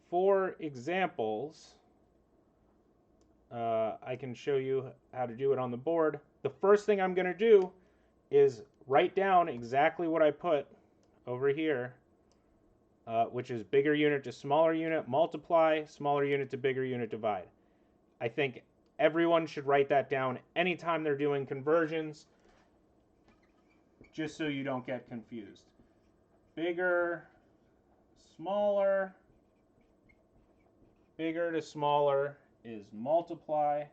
for examples, I can show you how to do it on the board. The first thing I'm going to do is write down exactly what I put over here, which is bigger unit to smaller unit, multiply, smaller unit to bigger unit, divide. I think everyone should write that down anytime they're doing conversions, just so you don't get confused. Bigger, smaller, bigger to smaller is multiply,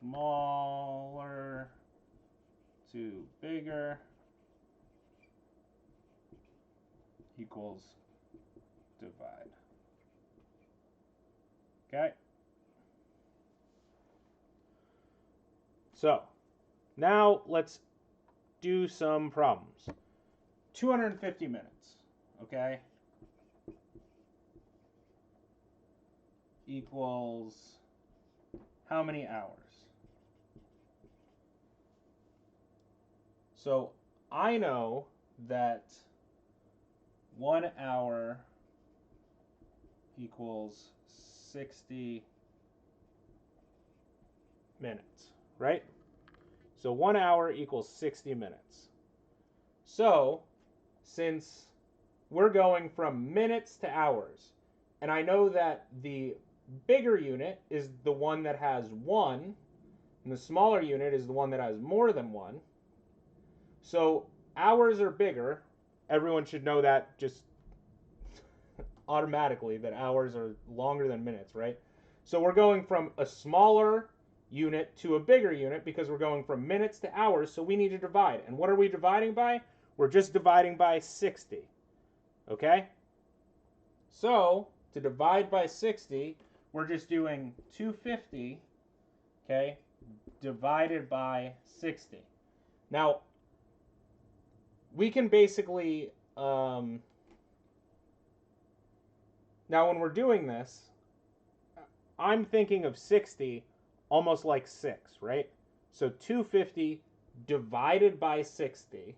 smaller to bigger equals divide. Okay? So, now let's do some problems. 250 minutes, okay, equals how many hours? So I know that 1 hour equals 60 minutes, right? So 1 hour equals 60 minutes. So since we're going from minutes to hours, and I know that the bigger unit is the one that has 1, and the smaller unit is the one that has more than 1. So hours are bigger. Everyone should know that just automatically, that hours are longer than minutes, right? So we're going from a smaller unit to a bigger unit because we're going from minutes to hours, so we need to divide. And what are we dividing by? We're just dividing by 60. Okay? So to divide by 60, we're just doing 250, okay, divided by 60. Now, we can basically, now when we're doing this, I'm thinking of 60 almost like 6, right? So 250 divided by 60,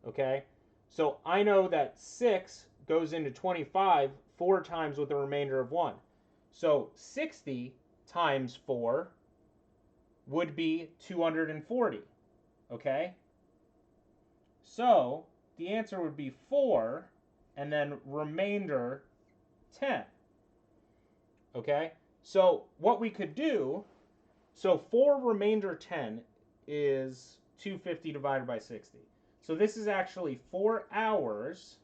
okay? So I know that 6 goes into 25 4 times with the remainder of 1. So 60 times 4 would be 240, okay? So the answer would be 4 and then remainder 10, okay? So what we could do, so 4 remainder 10 is 250 divided by 60. So this is actually 4 hours,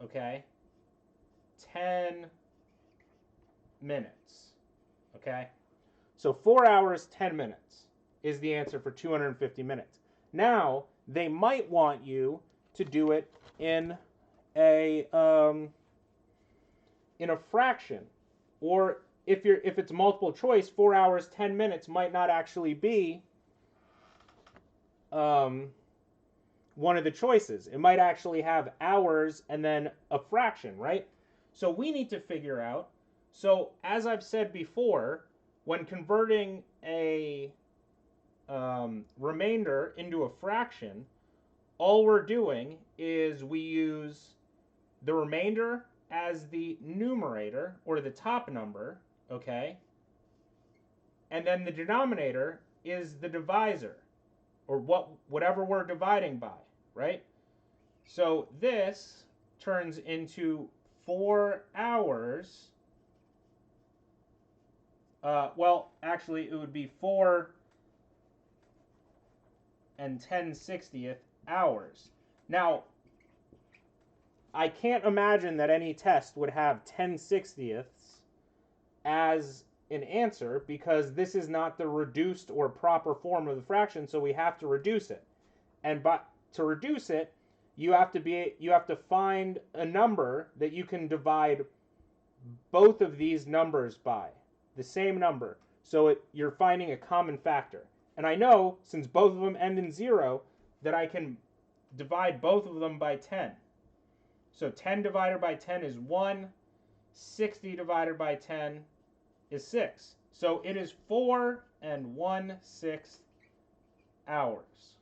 okay, 10 minutes, okay? So 4 hours, 10 minutes is the answer for 250 minutes. Now, they might want you to do it in a fraction, or if it's multiple choice, 4 hours 10 minutes might not actually be one of the choices. It might actually have hours and then a fraction, right? So we need to figure out. So as I've said before, when converting a remainder into a fraction, all we're doing is we use the remainder as the numerator, or the top number, okay? And then the denominator is the divisor, or whatever we're dividing by, right? So this turns into 4 hours. Well, actually, it would be 4 and 10/60th hours. Now, I can't imagine that any test would have 10/60ths as an answer, because this is not the reduced or proper form of the fraction, so we have to reduce it. And to reduce it, you have to find a number that you can divide both of these numbers by, the same number. So you're finding a common factor. And I know, since both of them end in 0, that I can divide both of them by 10. So 10 divided by 10 is 1. 60 divided by 10 is 6. So it is 4 and 1/6 hours.